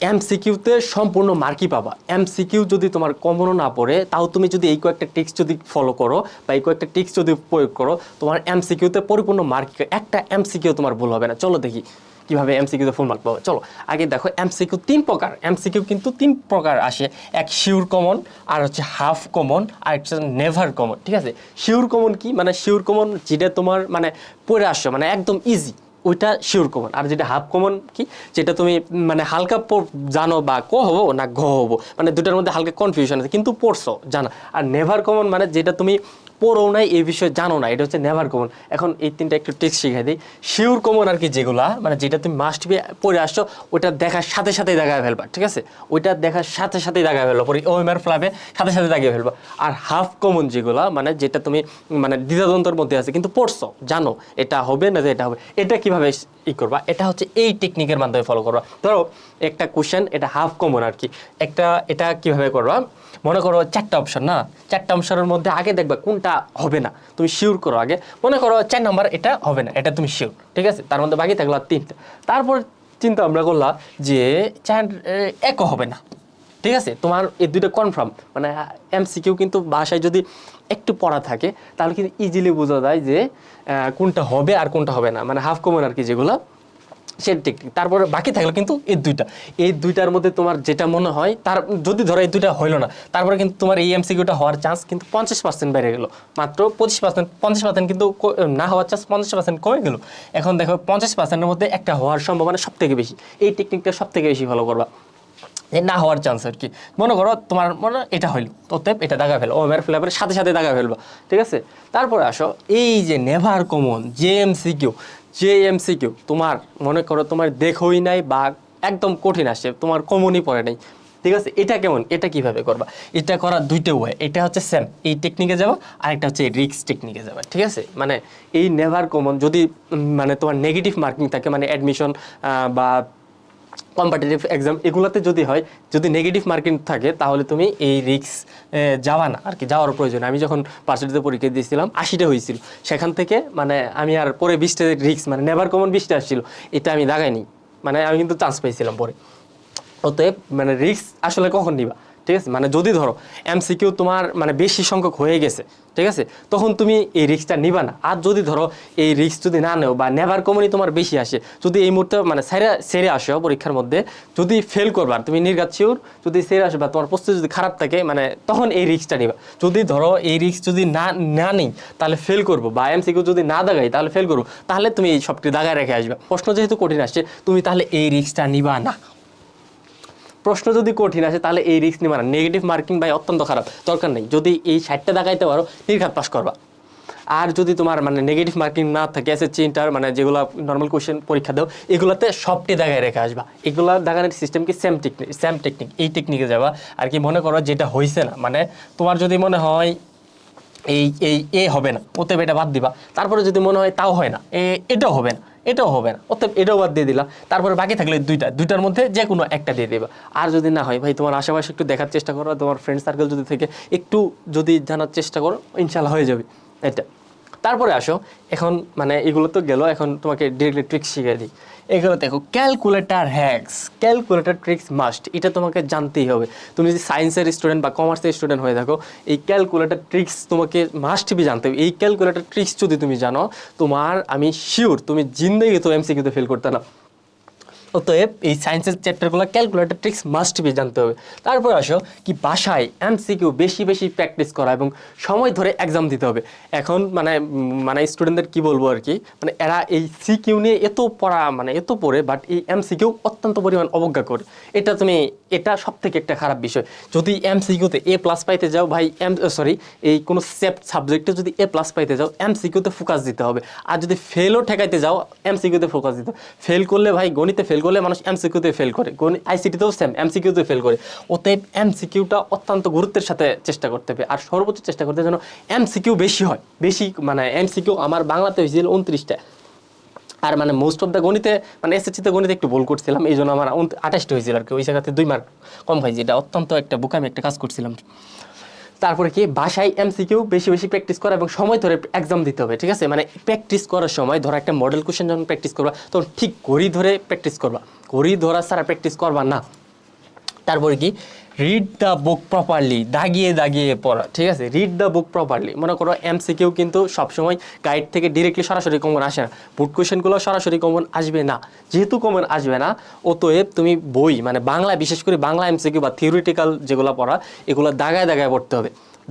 এমসিকিউতে সম্পূর্ণ মার্কই পাবা। এমসিকিউ যদি তোমার কমনও না পড়ে, তাও তুমি যদি এই কয়েকটা টিক্স যদি ফলো করো বা এই কয়েকটা টিক্স যদি প্রয়োগ করো, তোমার এমসিকিউতে পরিপূর্ণ মার্ক, একটা এমসিকিউ তোমার ভুল হবে না। চলো দেখি কিভাবে এমসিকিউতে ফুল মার্ক পাবো। চলো আগে দেখো, এমসিকিউ 3 প্রকার। এমসিকিউ কিন্তু 3 প্রকার আসে। এক শিওর কমন, আর হচ্ছে হাফ কমন, আর হচ্ছে নেভার কমন। ঠিক আছে, শিওর কমন কি, মানে শিওর কমন যেটা তোমার মানে পড়ে আসছো, মানে একদম ইজি, ওইটা শিওর কমন। আর যেটা হাফ কমন কি, যেটা তুমি মানে হালকা জানো বা ক হবো না ঘ হবো, মানে দুটার মধ্যে হালকা কনফিউশন আছে কিন্তু পড়ছো জানা। আর নেভার কমন মানে যেটা তুমি পড়ো নাই, এই বিষয়ে জানো না, এটা হচ্ছে নেভার কমন। এখন এই তিনটা একটু টেক্সট শিখাই দিই। শিওর কমন আর কি যেগুলা, মানে যেটা তুমি মাস্ট বি পড়ে আসছো, ওটা দেখার সাথে সাথেই দাগায় ফেলবা। ঠিক আছে, ওইটা দেখার সাথে সাথেই দাগায় ফেলবা, পরে ওএমআর ফ্লাবে সাথে সাথে দাগিয়ে ফেলবা। আর হাফ কমন যেগুলা, মানে যেটা তুমি মানে দ্বিধাদ্বন্দ্বের মধ্যে আছে কিন্তু পড়ছো, জানো এটা হবে না যে এটা হবে, এটা কিভাবে ই করবা, এটা হচ্ছে এই টেকনিকের মাধ্যমে ফলো করবা। ধরো একটা কোশ্চেন, এটা হাফ কমন আর কি, এটা কিভাবে করবা, মনে করো 4টা অপশন না, 4টা অপশনের মধ্যে আগে দেখবা কোনটা হবে না, তুমি শিওর করো আগে। মনে করো 4 নম্বর এটা হবে না, এটা তুমি শিওর, ঠিক আছে, তার মধ্যে বাকি থাকলো 3টা। তারপর চিন্তা আমরা করলাম যে 4 একও হবে না, ঠিক আছে, তোমার এই দুইটা কনফার্ম। মানে এমসিকিউ কিন্তু বাসায় যদি একটু পড়া থাকে তাহলে কিন্তু ইজিলি বোঝা যায় যে কোনটা হবে আর কোনটা হবে না, মানে হাফ কমন আর কি যেগুলো, সেই টেকনিক। তারপরে বাকি থাকলো কিন্তু এই দুইটার মধ্যে তোমার যেটা মনে হয়, তার যদি ধরো এই দুইটা হইলো না, তারপরে কিন্তু তোমার এই এমসিকিউটা হওয়ার চান্স কিন্তু 50% বেড়ে গেল, মাত্র 25%। 50% কিন্তু না হওয়ার চান্স 50% কমে গেল। এখন দেখো 50%-এর মধ্যে একটা হওয়ার সম্ভাবনা সব থেকে বেশি, এই টেকনিকটা সব থেকে বেশি ফলো করবা, এই না হওয়ার চান্স আর কি। মনে করো তোমার মনে এটা হইলো, অতএব এটা দাগা ফেলো, ওভার ফ্লেভারের সাথে সাথে দাগা ফেলবা, ঠিক আছে। তারপরে আসো এই যে নেভার কমন, যে এমসিকিউ তোমার মনে করো তোমার দেখোই নাই বা একদম কঠিন আসছে, তোমার কমনই পড়ে নাই, ঠিক আছে, এটা কেমন, এটা কিভাবে করবা, এটা করার দুইটা ওয়ে। এটা হচ্ছে সেম এই টেকনিকে যাবা, আর একটা হচ্ছে রিক্স টেকনিকে যাবা, ঠিক আছে। মানে এই নেভার কমন যদি মানে তোমার নেগেটিভ মার্কিং থাকে, মানে অ্যাডমিশন বা কম্পিটিটিভ এক্সাম এগুলোতে যদি হয়, যদি নেগেটিভ মার্কিং থাকে, তাহলে তুমি এই রিক্স যাওয়া না আর কি, যাওয়ার প্রয়োজন। আমি যখন ভার্সিটিতে পরীক্ষা দিয়েছিলাম 80টা হয়েছিল, সেখান থেকে মানে আমি আর পরে 20টা রিক্স, মানে নেভার কমন 20টা আসছিল, এটা আমি দাগাইনি, মানে আমি কিন্তু চান্স পেয়েছিলাম পরে। অতএব মানে রিস্ক আসলে কখন নিবা, ঠিক আছে, মানে যদি ধরো এমসিকিউ তোমার মানে বেশি সংখ্যক হয়ে গেছে, ঠিক আছে, তখন তুমি এই রিস্কটা নিবা না। আর যদি ধরো এই রিস্ক যদি না নেও বা নেভার কমনই তোমার বেশি আসে, যদি এই মুহূর্তে মানে সেরে আসো পরীক্ষার মধ্যে, যদি ফেল করবার তুমি নির্ঘাত শিওর, যদি সেরে আসো বা তোমার প্রস্তুতি যদি খারাপ থাকে, মানে তখন এই রিস্কটা নিবা। যদি ধরো এই রিস্ক যদি না নিই তাহলে ফেল করবো, বা এমসিকিউ যদি না দাগাই তাহলে ফেল করবো, তাহলে তুমি এই সবটি দাগায় রেখে আসবে। প্রশ্ন যেহেতু কঠিন আসছে, তুমি তাহলে এই রিস্কটা নিবা না। প্রশ্ন যদি কঠিন আসে তাহলে এই রিস্ক নিবা না। নেগেটিভ মার্কিং ভাই অত্যন্ত খারাপ, দরকার নেই। যদি এই 60টা দাগাইতে পারো, নির্ঘাত পাস করবা। আর যদি তোমার মানে নেগেটিভ মার্কিং না থাকে, এসএসসি ইন্টার মানে যেগুলো নর্মাল কোশ্চেন পরীক্ষা দাও, এগুলোতে সবটি দাগায় রেখে আসবা। এগুলো দাগানোর সিস্টেম কি সেম টেকনিক, এই টেকনিকে যাবা আর কি। মনে করো যেটা হয়েছে না, মানে তোমার যদি মনে হয় এই এই এ হবে না, অতএব এটা বাদ দিবা। তারপরে যদি মনে হয় তাও হয় না, এটাও হবে না, এটাও হবে না, অতএব এটাও বাদ দিয়ে দিলা। তারপরে বাকি থাকলে দুইটার মধ্যে যে কোনো একটা দিয়ে দেবা। আর যদি না হয় ভাই, তোমার আশেপাশে একটু দেখার চেষ্টা করো, তোমার ফ্রেন্ড সার্কেল যদি থেকে একটু যদি জানার চেষ্টা করো, ইনশাল্লাহ হয়ে যাবে এটা। তারপরে আসো, এখন মানে এগুলো তো গেল, এখন তোমাকে ডিরেক্টলি ট্রিক্স শিখিয়ে দিই। এগুলো দেখো, calculator hacks, calculator tricks must, এটা তোমাকে জানতেই হবে। তুমি যদি সায়েন্সের স্টুডেন্ট বা কমার্সের স্টুডেন্ট হয়ে থাকো, এই ক্যালকুলেটার ট্রিক্স তোমাকে মাস্ট বি জানতে হবে। এই ক্যালকুলেটার ট্রিক্স যদি তুমি জানো, তোমার আমি শিওর তুমি জিন্দেগি তো এমসিকিউতে ফেল করতে না। অতএব এই সায়েন্সের চ্যাপ্টারগুলো ক্যালকুলেটর ট্রিক্স মাস্ট বি জানতে হবে। তারপর আসো কি, বাসায় এমসিকিউ বেশি বেশি প্র্যাকটিস করা এবং সময় ধরে এক্সাম দিতে হবে। এখন মানে স্টুডেন্টদের কি বলবো আর কি, মানে এরা এই সিকিউ নিয়ে এত পড়া মানে এত পড়ে, বাট এই এমসিকিউ অত্যন্ত পরিমাণ অবজ্ঞা করে। এটা সব থেকে একটা খারাপ বিষয়। যদি এমসিকিউতে A+ পাইতে যাও ভাই, এই কোনো সাবজেক্টে যদি A+ পাইতে যাও, এমসিকিউতে ফোকাস দিতে হবে। আর যদি ফেলও ঠেকাইতে যাও, এমসিকিউতে ফোকাস দিতে হবে। ফেল করলে ভাই, গণিতে ফেল করলে মানুষ এমসিকিউতে ফেল করে, আইসিটিতেও সেম এমসিকিউতে ফেল করে। অতএব এমসিকিউটা অত্যন্ত গুরুত্বের সাথে চেষ্টা করতে হবে, আর সর্বোচ্চ চেষ্টা করতে যেন এমসিকিউ বেশি হয়। মানে এমসিকিউ আমার বাংলাতে হয়েছিল 29টা, আর মানে মোস্ট অফ দ্য গণিতে মানে এসএসসিতে গণিতে একটু ভুল করছিলাম, এই জন্য আমার 28টা হয়েছিল আর কি, ওই জায়গাতে 2 মার্ক কম পাইছি। এটা অত্যন্ত একটা বোকামি একটা কাজ করছিলাম। তারপরে কি, বাসায় এমসিকিউ বেশি বেশি প্র্যাকটিস করা এবং সময় ধরে এক্সাম দিতে হবে, ঠিক আছে। মানে প্র্যাকটিস করার সময় ধরো একটা মডেল কোশ্চেন যখন প্র্যাকটিস করবা, তখন ঠিক ঘড়ি ধরে প্র্যাকটিস করবা, ঘড়ি ধরা ছাড়া প্র্যাকটিস করবা না। তারপরে কি রিড দ্য বুক প্রপারলি, দাগিয়ে দাগিয়ে পড়া, ঠিক আছে? Read the book properly. মনে করো এমসিকিউ কিন্তু সবসময় গাইড থেকে ডিরেক্টলি সরাসরি কমন আসে না, বুট কোয়েশনগুলো সরাসরি কমন আসবে না। যেহেতু কমন আসবে না, অতএব তুমি বই মানে বাংলা, বিশেষ করে বাংলা এমসিকিউ বা থিওরিটিক্যাল যেগুলো পড়া, এগুলো দাগায় দাগায় পড়তে হবে।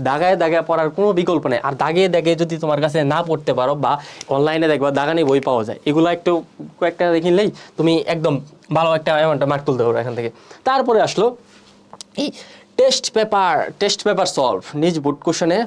দাগায় দাগায় পড়ার কোনো বিকল্প নেই। আর দাগিয়ে দাগিয়ে যদি তোমার কাছে না পড়তে পারো, বা অনলাইনে দেখবা দাগানি বই পাওয়া যায়, এগুলো একটু কয়েকটা দেখিলেই তুমি একদম ভালো একটা অ্যামাউন্টে মার্ক তুলতে পারো এখান থেকে। তারপরে আসলো এই টেস্ট পেপার সলভ, নিজ বুট কোশ্চেনে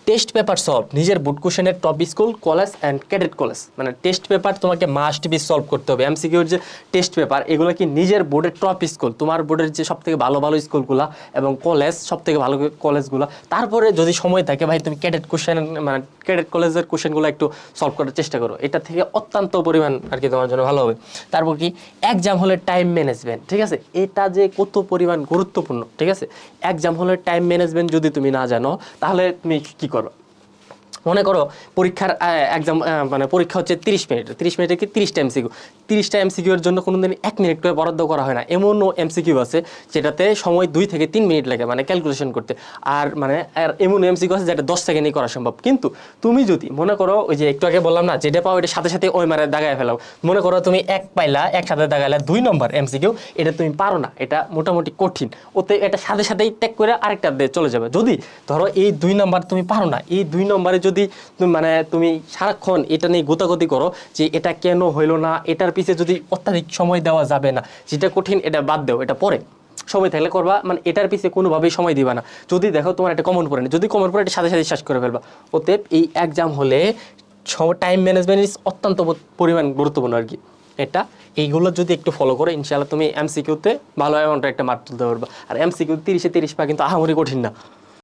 টেস্ট পেপার সলভ, নিজের বুট কোশ্চেনের top school, college and cadet college. মানে টেস্ট পেপার তোমাকে মাস্ট বি সলভ করতে হবে। এমসিকিউর যে টেস্ট পেপার, এগুলো কি নিজের বোর্ডের টপ স্কুল, তোমার বোর্ডের যে সব থেকে ভালো ভালো স্কুলগুলো এবং কলেজ, সব থেকে ভালো কলেজগুলো। তারপরে যদি সময় থাকে ভাই, তুমি ক্যাডেট কোশ্চেন মানে ক্যাডেট কলেজের কোশ্চেনগুলো একটু সলভ করার চেষ্টা করো। এটা থেকে অত্যন্ত পরিমাণ আর কি তোমার জন্য ভালো হবে। তারপর কি এক্সাম হলে টাইম ম্যানেজমেন্ট, ঠিক আছে? এটা যে কত পরিমাণ গুরুত্বপূর্ণ, ঠিক আছে? এক্সাম হলে টাইম ম্যানেজমেন্ট যদি তুমি না জানো, তাহলে তুমি কী করো? মনে করো পরীক্ষার এক্সাম মানে পরীক্ষা হচ্ছে 30 মিনিট, 30 মিনিটে কি 30টা এমসিকিউ, 30টা এমসিকিউর জন্য কোনো দিন 1 মিনিট করে বরাদ্দ করা হয় না। এমনও এমসিকিউ আছে যেটাতে সময় 2 থেকে 3 মিনিট লাগে মানে ক্যালকুলেশন করতে। আর মানে এমন এমসিকিউ আছে যেটা 10 সেকেন্ডেই করা সম্ভব। কিন্তু তুমি যদি মনে করো ওই যে একটু আগে বললাম না, যেটা পাও এটা সাথে সাথে ওই মারে দাগায় ফেলাও। মনে করো তুমি এক পাইলা, একসাথে দাগাইলা 2 নম্বর এমসিকিউ, এটা তুমি পারো না, এটা মোটামুটি কঠিন, ওতে এটা সাথে সাথেই ত্যাগ করে আরেকটা দিয়ে চলে যাবে। যদি ধরো এই 2 নম্বর তুমি পারো না, এই 2 নম্বরে যদি মানে তুমি সারাক্ষণ এটা নিয়ে গোতাগতি করো যে এটা কেন হইলো না, এটার পিছে যদি অত্যাধিক সময় দেওয়া যাবে না, যেটা কঠিন এটা বাদ দাও, এটা পরে সময় থাকলে করবা, মানে এটার পিছে কোনোভাবেই সময় দিবা না। যদি দেখো তোমার একটা কমন পড়ে না, যদি কমন পড়ে এটা সাথে সাথে শেষ করে ফেলবা। অতএব এই এক্সাম হলে টাইম ম্যানেজমেন্ট ইজ অত্যন্ত পরিমাণ গুরুত্বপূর্ণ আর কি। এটা এইগুলো যদি একটু ফলো করো, ইনশাআল্লাহ তুমি এমসিকিউতে ভালো অ্যামাউন্টের একটা মার্ক তুলতে পারবা। আর এমসিকিউ 30-এ 30 পাওয়া কিন্তু আহামরি কঠিন না।